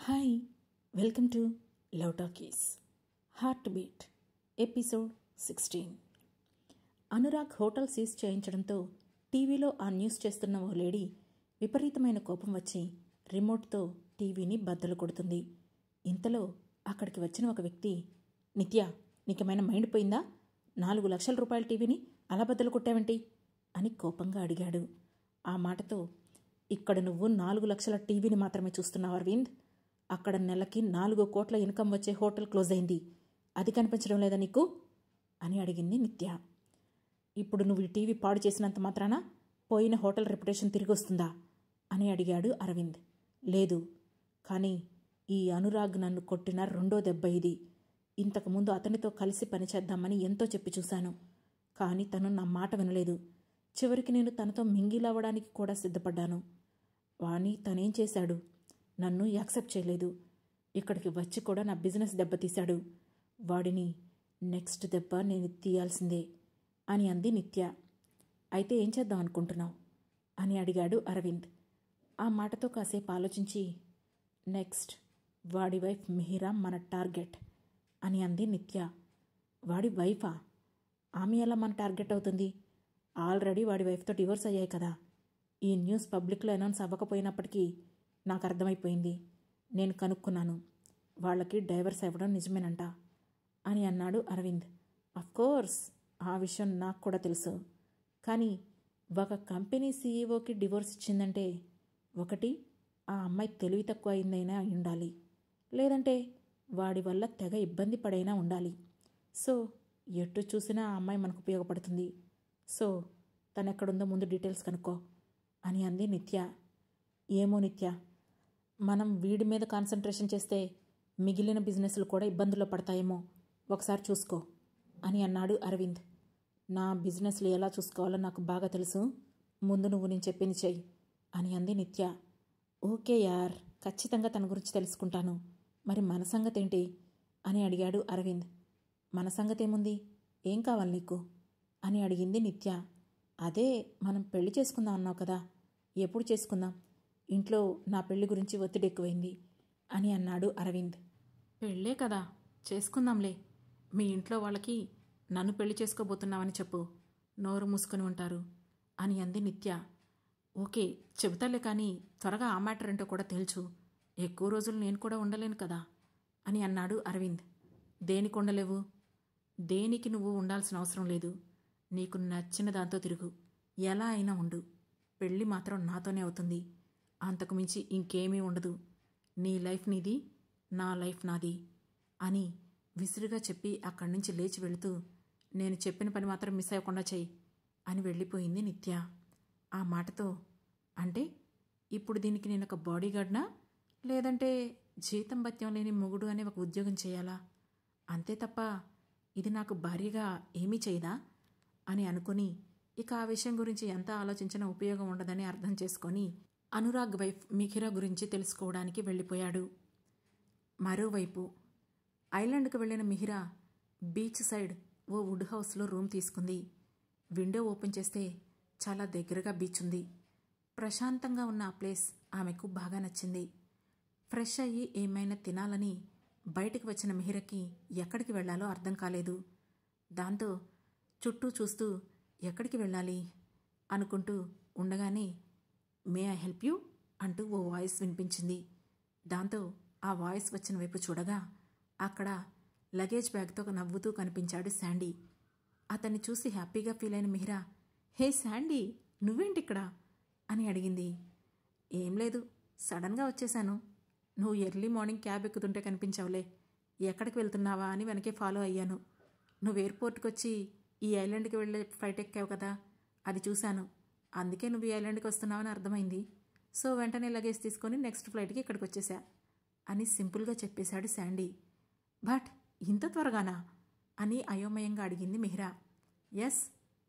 Hi, welcome to love talkies heart beat episode 16. Anurag hotel seize చేయించడంతో టీవీలో ఆ news చేస్తున్న ఓ లేడీ విపరీతమైన కోపం వచ్చి రిమోట్తో టీవీని బద్దలు కొడుతుంది. ఇంతలో అక్కడికి వచ్చిన ఒక వ్యక్తి, నిత్య, నీకేమైనా మైండ్ పోయిందా? 4 లక్షల రూపాయల టీవీని అలా బద్దలు కొట్టావేంటి అని కోపంగా అడిగాడు. ఆ మాటతో, ఇక్కడ నువ్వు 4 లక్షల టీవీని మాత్రమే చూస్తున్నావు అరవింద్. అక్కడ నెలకి 4 కోట్ల ఇన్కమ్ వచ్చే హోటల్ క్లోజ్ అయింది. అది కనిపించడం లేదా నీకు అని అడిగింది నిత్య. ఇప్పుడు నువ్వు ఈ టీవీ పాడు చేసినంత మాత్రాన పోయిన హోటల్ రెప్యుటేషన్ తిరిగి వస్తుందా అని అడిగాడు అరవింద్. లేదు, కానీ ఈ అనురాగ్ నన్ను కొట్టిన 2వ దెబ్బ ఇది. ఇంతకుముందు అతనితో కలిసి పనిచేద్దామని ఎంతో చెప్పి చూశాను, కానీ తను నా మాట వినలేదు. చివరికి నేను తనతో మింగిలవ్వడానికి కూడా సిద్ధపడ్డాను. వాణి తనేం చేశాడు? నన్ను యాక్సెప్ట్ చేయలేదు. ఇక్కడికి వచ్చి కూడా నా బిజినెస్ దెబ్బతీశాడు. వాడిని నెక్స్ట్ దెబ్బ నేను తీయాల్సిందే అని అంది నిత్య. అయితే ఏం చేద్దాం అనుకుంటున్నావు అని అడిగాడు అరవింద్. ఆ మాటతో కాసేపు ఆలోచించి, నెక్స్ట్ వాడి వైఫ్ మిహిరా మన టార్గెట్ అని అంది నిత్య. వాడి వైఫా? ఆమె ఎలా మన టార్గెట్ అవుతుంది? ఆల్రెడీ వాడి వైఫ్తో డివోర్స్ అయ్యాయి కదా. ఈ న్యూస్ పబ్లిక్లో అనౌన్స్ అవ్వకపోయినప్పటికీ నాకు అర్థమైపోయింది. నేను కనుక్కున్నాను, వాళ్ళకి డైవర్స్ అవ్వడం నిజమేనంట అని అన్నాడు అరవింద్. అఫ్కోర్స్ ఆ విషయం నాకు కూడా తెలుసు. కానీ ఒక కంపెనీ సీఈఓకి డివోర్స్ ఇచ్చిందంటే ఒకటి ఆ అమ్మాయి తెలివి తక్కువ అయిందైనా ఉండాలి, లేదంటే వాడి వల్ల తెగ ఇబ్బంది పడైనా ఉండాలి. సో ఎటు చూసినా ఆ అమ్మాయి మనకు ఉపయోగపడుతుంది. సో తను ఎక్కడుందో ముందు డీటెయిల్స్ కనుక్కో అని అంది నిత్య. ఏమో నిత్య, మనం వీడి మీద కాన్సన్ట్రేషన్ చేస్తే మిగిలిన బిజినెస్లు కూడా ఇబ్బందుల్లో పడతాయేమో, ఒకసారి చూసుకో అని అన్నాడు అరవింద్. నా బిజినెస్లు ఎలా చూసుకోవాలో నాకు బాగా తెలుసు. ముందు నువ్వు నేను చెప్పింది చెయ్యి అని అంది నిత్య. ఓకే యార్, ఖచ్చితంగా తన గురించి తెలుసుకుంటాను. మరి మన సంగతి ఏంటి అని అడిగాడు అరవింద్. మన సంగతి ఏముంది? ఏం కావాలి నీకు అని అడిగింది నిత్య. అదే, మనం పెళ్లి చేసుకుందాం అన్నావు కదా, ఎప్పుడు చేసుకుందాం? ఇంట్లో నా పెళ్లి గురించి ఒత్తిడి ఎక్కువైంది అని అన్నాడు అరవింద్. పెళ్ళే కదా, చేసుకుందాంలే. మీ ఇంట్లో వాళ్ళకి నన్ను పెళ్లి చేసుకోబోతున్నావని చెప్పు, నోరు మూసుకొని ఉంటారు అని అంది నిత్య. ఓకే చెబుతాలే, కానీ త్వరగా ఆ మ్యాటర్ ఏంటో కూడా తేల్చు. ఎక్కువ రోజులు నేను కూడా ఉండలేను కదా అని అన్నాడు అరవింద్. దేనికి ఉండలేవు? దేనికి నువ్వు ఉండాల్సిన అవసరం లేదు. నీకు నచ్చిన దాంతో తిరుగు, ఎలా అయినా ఉండు. పెళ్ళి మాత్రం నాతోనే అవుతుంది. అంతకుమించి ఇంకేమీ ఉండదు. నీ లైఫ్ నీది, నా లైఫ్ నాది అని విసురుగా చెప్పి అక్కడి నుంచి లేచి వెళుతూ, నేను చెప్పిన పని మాత్రం మిస్ అవ్వకుండా చెయ్యి అని వెళ్ళిపోయింది నిత్య. ఆ మాటతో, అంటే ఇప్పుడు దీనికి నేను ఒక బాడీగార్డ్నా, లేదంటే జీతం భత్యం లేని మొగుడు అనే ఒక ఉద్యోగం చేయాలా? అంతే తప్ప ఇది నాకు భార్యగా ఏమీ చేయదా అని అనుకుని ఇక ఆ విషయం గురించి ఎంత ఆలోచించినా ఉపయోగం ఉండదని అర్థం చేసుకొని అనురాగ్ వైఫ్ మిహిరా గురించి తెలుసుకోవడానికి వెళ్ళిపోయాడు. మరోవైపు ఐలాండ్కి వెళ్ళిన మిహిరా బీచ్ సైడ్ ఓ వుడ్ హౌస్లో రూమ్ తీసుకుంది. విండో ఓపెన్ చేస్తే చాలా దగ్గరగా బీచ్ ఉంది. ప్రశాంతంగా ఉన్న ఆ ప్లేస్ ఆమెకు బాగా నచ్చింది. ఫ్రెష్ అయ్యి ఏమైనా తినాలని బయటికి వచ్చిన మిహిరకి ఎక్కడికి వెళ్లాలో అర్థం కాలేదు. దాంతో చుట్టూ చూస్తూ ఎక్కడికి వెళ్ళాలి అనుకుంటూ ఉండగానే, మే ఐ హెల్ప్ యూ అంటూ ఓ వాయిస్ వినిపించింది. దాంతో ఆ వాయిస్ వచ్చిన వైపు చూడగా అక్కడ లగేజ్ బ్యాగ్తో నవ్వుతూ కనిపించాడు శాండీ. అతన్ని చూసి హ్యాపీగా ఫీల్ అయిన మిహిరా, హే శాండీ, నువ్వేంటిక్కడ అని అడిగింది. ఏం లేదు, సడన్గా వచ్చేశాను. నువ్వు ఎర్లీ మార్నింగ్ క్యాబ్ ఎక్కుతుంటే కనిపించావులే, ఎక్కడికి వెళ్తున్నావా అని వెనకే ఫాలో అయ్యాను. నువ్వు ఎయిర్పోర్ట్కి వచ్చి ఈ ఐలాండ్కి వెళ్ళే ఫ్లైట్ ఎక్కావు కదా, అది చూశాను. అందుకే నువ్వు ఈ ఐలాండ్కి వస్తున్నావని అర్థమైంది. సో వెంటనే లగేజ్ తీసుకొని నెక్స్ట్ ఫ్లైట్కి ఇక్కడికి వచ్చేసా అని సింపుల్గా చెప్పేశాడు శాండీ. బట్ ఇంత త్వరగానా అని అయోమయంగా అడిగింది మిహిరా. ఎస్,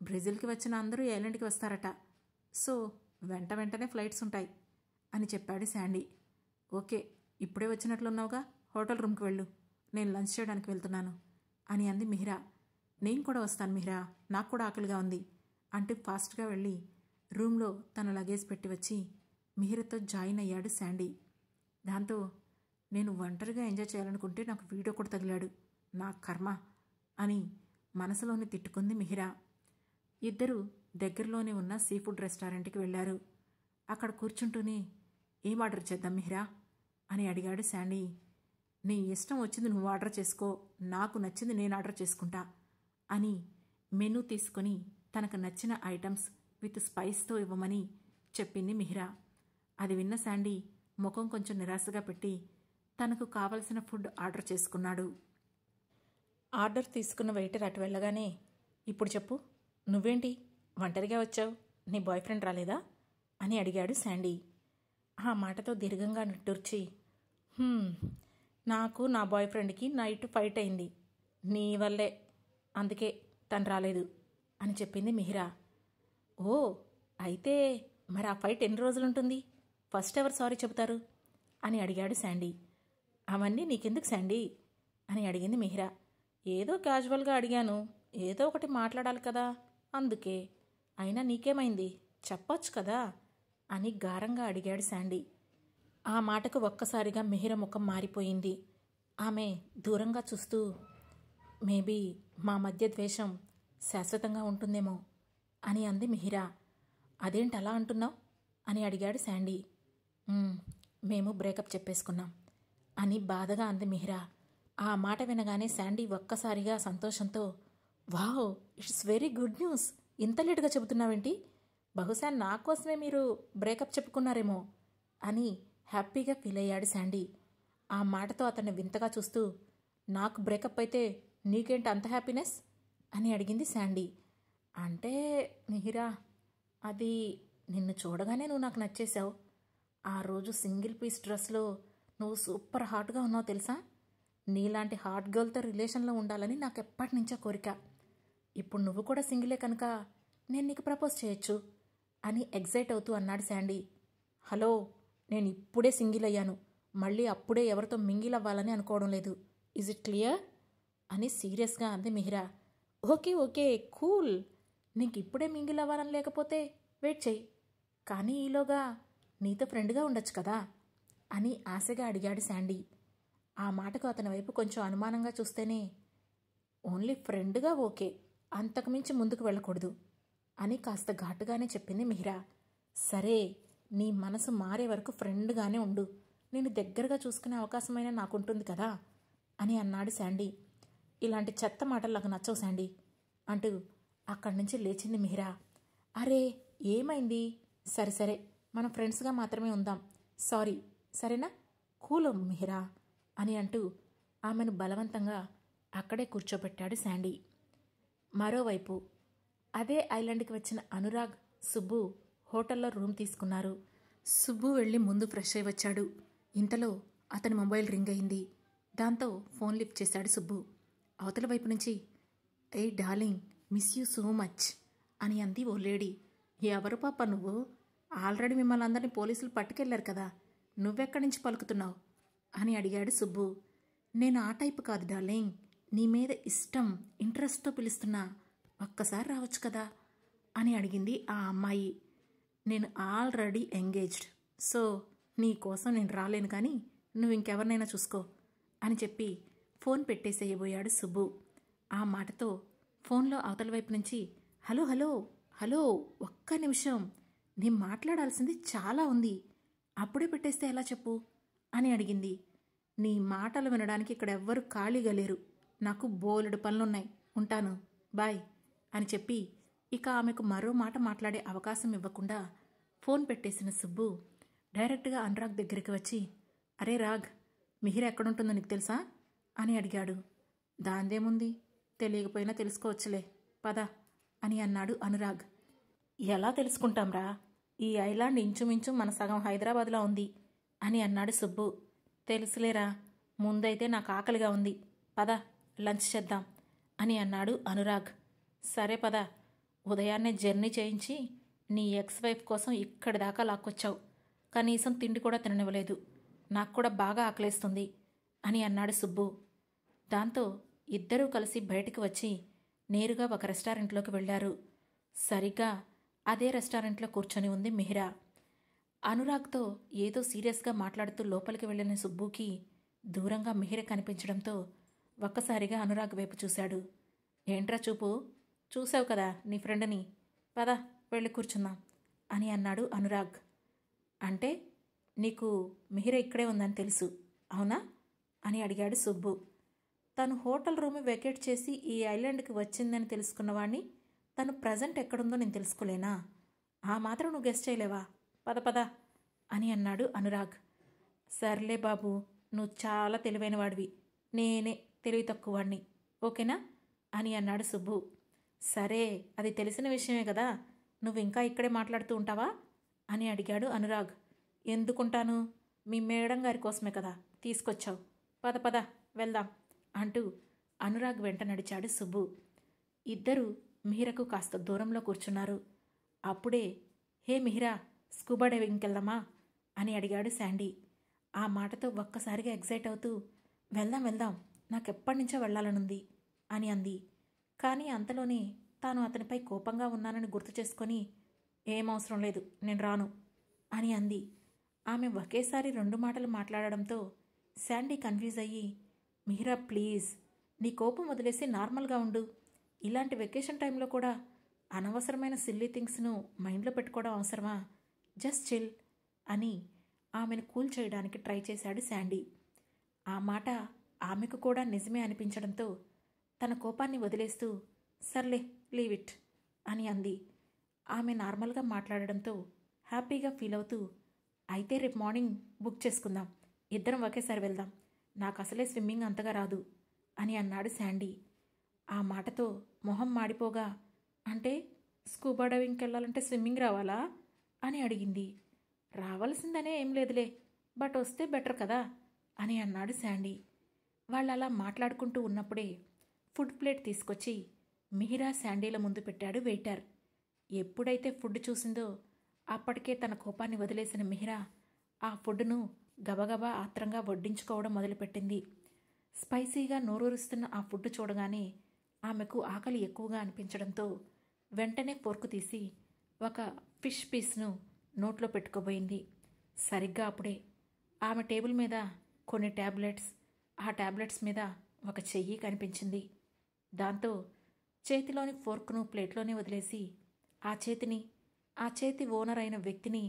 బ్రెజిల్కి వచ్చిన అందరూ ఈ ఐలాండ్కి వస్తారట. సో వెంటనే ఫ్లైట్స్ ఉంటాయి అని చెప్పాడు శాండీ. ఓకే, ఇప్పుడే వచ్చినట్లున్నావుగా, హోటల్ రూమ్కి వెళ్ళు, నేను లంచ్ చేయడానికి వెళ్తున్నాను అని అంది మిహిరా. నేను కూడా వస్తాను మిహిరా, నాకు కూడా ఆకలిగా ఉంది అంటూ ఫాస్ట్గా వెళ్ళి రూమ్లో తన లగేజ్ పెట్టి వచ్చి మిహిరతో జాయిన్ అయ్యాడు శాండీ. దాంతో, నేను ఒంటరిగా ఎంజాయ్ చేయాలనుకుంటే నాకు వీడియో కూడా తగిలాడు, నా కర్మ అని మనసులోనే తిట్టుకుంది మిహిరా. ఇద్దరూ దగ్గరలోనే ఉన్న సీ ఫుడ్ రెస్టారెంట్కి వెళ్ళారు. అక్కడ కూర్చుంటూనే ఏం ఆర్డర్ చేద్దాం మిహిరా అని అడిగాడు శాండీ. నీ ఇష్టం వచ్చింది నువ్వు ఆర్డర్ చేసుకో, నాకు నచ్చింది నేను ఆర్డర్ చేసుకుంటా అని మెనూ తీసుకుని తనకు నచ్చిన ఐటమ్స్ విత్ స్పైస్తో ఇవ్వమని చెప్పింది మిహిరా. అది విన్న శాండీ ముఖం కొంచెం నిరాశగా పెట్టి తనకు కావలసిన ఫుడ్ ఆర్డర్ చేసుకున్నాడు. ఆర్డర్ తీసుకున్న వెయిటర్ అటు వెళ్ళగానే, ఇప్పుడు చెప్పు, నువ్వేంటి ఒంటరిగా వచ్చావు, నీ బాయ్ ఫ్రెండ్ రాలేదా అని అడిగాడు శాండీ. ఆ మాటతో దీర్ఘంగా నిట్టూర్చి, నాకు నా బాయ్ ఫ్రెండ్కి నైట్ ఫైట్ అయింది, నీ వల్లే, అందుకే తను రాలేదు అని చెప్పింది మిహిరా. ఓ, అయితే మరి ఆ ఫైట్ ఎన్ని రోజులుంటుంది, ఫస్ట్ ఎవరు సారీ చెబుతారు అని అడిగాడు శాండీ. అవన్నీ నీకెందుకు శాండీ అని అడిగింది మిహిరా. ఏదో క్యాజువల్గా అడిగాను, ఏదో ఒకటి మాట్లాడాలి కదా, అందుకే. అయినా నీకేమైంది, చెప్పొచ్చు కదా అని గారంగా అడిగాడు శాండీ. ఆ మాటకు ఒక్కసారిగా మిహిర ముఖం మారిపోయింది. ఆమె దూరంగా చూస్తూ, మేబీ మా మధ్య ద్వేషం శాశ్వతంగా ఉంటుందేమో అని అంది మిహిరా. అదేంటి అలా అంటున్నావు అని అడిగాడు శాండీ. మేము బ్రేకప్ చెప్పేసుకున్నాం అని బాధగా అంది మిహిరా. ఆ మాట వినగానే శాండీ ఒక్కసారిగా సంతోషంతో, wow, it's very good news, ఇంత లేటుగా చెబుతున్నావేంటి, బహుశా నా కోసమే మీరు బ్రేకప్ చెప్పుకున్నారేమో అని హ్యాపీగా ఫీల్ అయ్యాడు శాండీ. ఆ మాటతో అతన్ని వింతగా చూస్తూ, నాకు బ్రేకప్ అయితే నీకేంటి అంత హ్యాపీనెస్ అని అడిగింది శాండీ. అంటే మిహిరా, అది నిన్ను చూడగానే నువ్వు నాకు నచ్చేశావు. ఆ రోజు సింగిల్ పీస్ డ్రెస్లో నువ్వు సూపర్ హాట్గా ఉన్నావు తెలుసా. నీలాంటి హాట్ గర్ల్తో రిలేషన్లో ఉండాలని నాకు ఎప్పటి నుంచో కోరిక. ఇప్పుడు నువ్వు కూడా సింగిలే కనుక నేను నీకు ప్రపోజ్ చేయొచ్చు అని ఎగ్జైట్ అవుతూ అన్నాడు శాండీ. హలో, నేను ఇప్పుడే సింగిల్ అయ్యాను, మళ్ళీ అప్పుడే ఎవరితో మింగిల్ అవ్వాలని అనుకోవడం లేదు. ఈజ్ ఇట్ క్లియర్ అని సీరియస్గా అంది మిహిరా. ఓకే ఓకే కూల్, నీకు ఇప్పుడే మింగిల్ అవ్వాలని లేకపోతే వెయిట్ చెయ్యి, కానీ ఈలోగా నీతో ఫ్రెండ్గా ఉండొచ్చు కదా అని ఆశగా అడిగాడు శాండీ. ఆ మాటకు అతని వైపు కొంచెం అనుమానంగా చూస్తేనే, ఓన్లీ ఫ్రెండ్గా ఓకే, అంతకుమించి ముందుకు వెళ్ళకూడదు అని కాస్త ఘాటుగానే చెప్పింది మిహిరా. సరే, నీ మనసు మారే వరకు ఫ్రెండ్గానే ఉండు, నేను దగ్గరగా చూసుకునే అవకాశమైనా నాకుంటుంది కదా అని అన్నాడు శాండీ. ఇలాంటి చెత్త మాటలు నాకు నచ్చవు శాండీ అంటూ అక్కడి నుంచి లేచింది మిహిరా. అరే ఏమైంది, సరే సరే మనం ఫ్రెండ్స్గా మాత్రమే ఉందాం, సారీ, సరేనా, కూల్ మిహిరా అని అంటూ ఆమెను బలవంతంగా అక్కడే కూర్చోబెట్టాడు శాండీ. మరోవైపు అదే ఐలాండ్కి వచ్చిన అనురాగ్, సుబ్బు హోటల్లో రూమ్ తీసుకున్నారు. సుబ్బు వెళ్ళి ముందు ఫ్రెష్ అయి వచ్చాడు. ఇంతలో అతని మొబైల్ రింగ్ అయింది. దాంతో ఫోన్ లిఫ్ట్ చేశాడు సుబ్బు. అవతల వైపు నుంచి, hey darling, miss you so much అని అంది ఓ లేడీ. ఎవరు పాప నువ్వు, ఆల్రెడీ మిమ్మల్ని అందరినీ పోలీసులు పట్టుకెళ్లారు కదా, నువ్వెక్కడి నుంచి పలుకుతున్నావు అని అడిగాడు సుబ్బు. నేను ఆ టైపు కాదు డార్లింగ్, నీ మీద ఇష్టం, ఇంట్రెస్ట్తో పిలుస్తున్నా, ఒక్కసారి రావచ్చు కదా అని అడిగింది ఆ అమ్మాయి. నేను ఆల్రెడీ ఎంగేజ్డ్, సో నీ కోసం నేను రాలేను, కానీ నువ్వు ఇంకెవరినైనా చూసుకో అని చెప్పి ఫోన్ పెట్టేసేయబోయాడు సుబ్బు. ఆ మాటతో ఫోన్లో అవతల వైపు నుంచి, హలో హలో హలో, ఒక్క నిమిషం, నేను మాట్లాడాల్సింది చాలా ఉంది, అప్పుడే పెట్టేస్తే ఎలా చెప్పు అని అడిగింది. నీ మాటలు వినడానికి ఇక్కడ ఎవ్వరూ ఖాళీగా లేరు, నాకు బోలెడు పనులున్నాయి, ఉంటాను, బాయ్ అని చెప్పి ఇక ఆమెకు మరో మాట మాట్లాడే అవకాశం ఇవ్వకుండా ఫోన్ పెట్టేసిన సుబ్బు డైరెక్ట్గా అనురాగ్ దగ్గరికి వచ్చి, అరే రాగ్, మిహిర ఎక్కడుంటుందో నీకు తెలుసా అని అడిగాడు. దాందేముంది, తెలియకపోయినా తెలుసుకోవచ్చులే, పద అని అన్నాడు అనురాగ్. ఎలా తెలుసుకుంటాంరా, ఈ ఐలాండ్ ఇంచుమించు మన సగం హైదరాబాద్లో ఉంది అని అన్నాడు సుబ్బు. తెలుసులేరా, ముందైతే నాకు ఆకలిగా ఉంది, పద లంచ్ చేద్దాం అని అన్నాడు అనురాగ్. సరే పద, ఉదయాన్నే జర్నీ చేయించి నీ ఎక్స్ వైఫ్ కోసం ఇక్కడి దాకా లాక్కొచ్చావు, కనీసం తిండి కూడా తిననివ్వలేదు, నాకు కూడా బాగా ఆకలేస్తుంది అని అన్నాడు సుబ్బు. దాంతో ఇద్దరూ కలిసి బయటికి వచ్చి నేరుగా ఒక రెస్టారెంట్లోకి వెళ్లారు. సరిగ్గా అదే రెస్టారెంట్లో కూర్చొని ఉంది మిహిరా. అనురాగ్తో ఏదో సీరియస్గా మాట్లాడుతూ లోపలికి వెళ్ళిన సుబ్బుకి దూరంగా మిహిర కనిపించడంతో ఒక్కసారిగా అనురాగ్ వైపు చూశాడు. ఏంట్రా చూపు? చూసావు కదా నీ ఫ్రెండ్ని, పద వెళ్ళి కూర్చుందాం అని అన్నాడు అనురాగ్. అంటే నీకు మిహిర ఇక్కడే ఉందని తెలుసు అవునా అని అడిగాడు సుబ్బు. తను హోటల్ రూమ్ వెకేట్ చేసి ఈ ఐలాండ్కి వచ్చిందని తెలుసుకున్నవాడిని తను ప్రజెంట్ ఎక్కడుందో నేను తెలుసుకోలేనా? ఆ మాత్రం నువ్వు గెస్ట్ చేయలేవా? పద పద అని అన్నాడు అనురాగ్. సర్లే బాబు, నువ్వు చాలా తెలివైన వాడివి, నేనే తెలివి తక్కువ వాడిని, ఓకేనా అని అన్నాడు సుబ్బు. సరే, అది తెలిసిన విషయమే కదా, నువ్వు ఇంకా ఇక్కడే మాట్లాడుతూ ఉంటావా అని అడిగాడు అనురాగ్. ఎందుకుంటాను, మీ మేడం గారి కోసమే కదా తీసుకొచ్చావు, పద పద వెళ్దాం అంటూ అనురాగ్ వెంట నడిచాడు సుబ్బు. ఇద్దరూ మిహిరకు కాస్త దూరంలో కూర్చున్నారు. అప్పుడే హే మిహిరా, స్కూబా డైవింగ్కి వెళ్దామా అని అడిగాడు శాండీ. ఆ మాటతో ఒక్కసారిగా ఎగ్జైట్ అవుతూ వెళ్దాం వెళ్దాం, నాకెప్పటి నుంచో వెళ్ళాలనుంది అని అంది. కానీ అంతలోనే తాను అతనిపై కోపంగా ఉన్నానని గుర్తు చేసుకొని ఏం అవసరం లేదు, నేను రాను అని అంది. ఆమె ఒకేసారి 2 మాటలు మాట్లాడడంతో శాండీ కన్ఫ్యూజ్ అయ్యి, మిహిరా ప్లీజ్, నీ కోపం వదిలేసి నార్మల్గా ఉండు, ఇలాంటి వెకేషన్ టైంలో కూడా అనవసరమైన సిల్లీ థింగ్స్ను మైండ్లో పెట్టుకోవడం అవసరమా, జస్ట్ చిల్ అని ఆమెను కూల్ చేయడానికి ట్రై చేశాడు శాండీ. ఆ మాట ఆమెకు కూడా నిజమే అనిపించడంతో తన కోపాన్ని వదిలేస్తూ సర్లే లీవ్ ఇట్ అని అంది. ఆమె నార్మల్గా మాట్లాడడంతో హ్యాపీగా ఫీల్ అవుతూ అయితే రేపు మార్నింగ్ బుక్ చేసుకుందాం, ఇద్దరం ఒకేసారి వెళ్దాం, నాకు అసలే స్విమ్మింగ్ అంతగా రాదు అని అన్నాడు శాండీ. ఆ మాటతో మొహం మాడిపోగా, అంటే స్కూబా డైవింగ్కి వెళ్ళాలంటే స్విమ్మింగ్ రావాలా అని అడిగింది. రావాల్సిందనే ఏం లేదులే, బట్ వస్తే బెటర్ కదా అని అన్నాడు శాండీ. వాళ్ళు అలా మాట్లాడుకుంటూ ఉన్నప్పుడే ఫుడ్ ప్లేట్ తీసుకొచ్చి మిహిరా శాండీల ముందు పెట్టాడు వెయిటర్. ఎప్పుడైతే ఫుడ్ చూసిందో అప్పటికే తన కోపాన్ని వదిలేసిన మిహిరా ఆ ఫుడ్ను గబగబా ఆత్రంగా వడ్డించుకోవడం మొదలుపెట్టింది. స్పైసీగా నోరూరుస్తున్న ఆ ఫుడ్ చూడగానే ఆమెకు ఆకలి ఎక్కువగా అనిపించడంతో వెంటనే ఫోర్కు తీసి ఒక ఫిష్ పీస్ను నోట్లో పెట్టుకోబోయింది. సరిగ్గా అప్పుడే ఆమె టేబుల్ మీద కొన్ని ట్యాబ్లెట్స్, ఆ ట్యాబ్లెట్స్ మీద ఒక చెయ్యి కనిపించింది. దాంతో చేతిలోని ఫోర్క్ను ప్లేట్లోనే వదిలేసి ఆ చేతి ఓనర్ అయిన వ్యక్తిని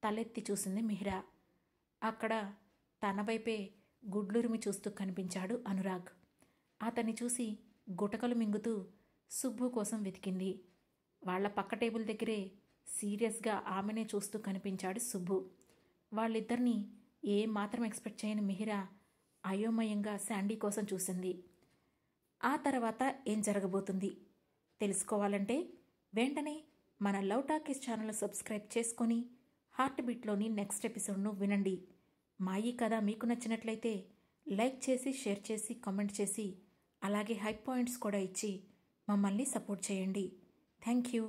తలెత్తి చూసింది మిహిరా. అక్కడ తన వైపే గుడ్లురిమి చూస్తూ కనిపించాడు అనురాగ్. అతన్ని చూసి గుటకలు మింగుతూ సుబ్బు కోసం వెతికింది. వాళ్ల పక్క టేబుల్ దగ్గరే సీరియస్గా ఆమెనే చూస్తూ కనిపించాడు సుబ్బు. వాళ్ళిద్దరినీ ఏమాత్రం ఎక్స్పెక్ట్ చేయని మిహిరా అయోమయంగా శాండీ కోసం చూసింది. ఆ తర్వాత ఏం జరగబోతుంది తెలుసుకోవాలంటే వెంటనే మన లవ్ టాకీస్ ఛానల్ సబ్స్క్రైబ్ చేసుకొని హార్ట్ బీట్లోని నెక్స్ట్ ఎపిసోడ్ను వినండి. మా ఈ కథ మీకు నచ్చినట్లయితే లైక్ చేసి, షేర్ చేసి, కామెంట్ చేసి, అలాగే హై పాయింట్స్ కూడా ఇచ్చి మమ్మల్ని సపోర్ట్ చేయండి. Thank you.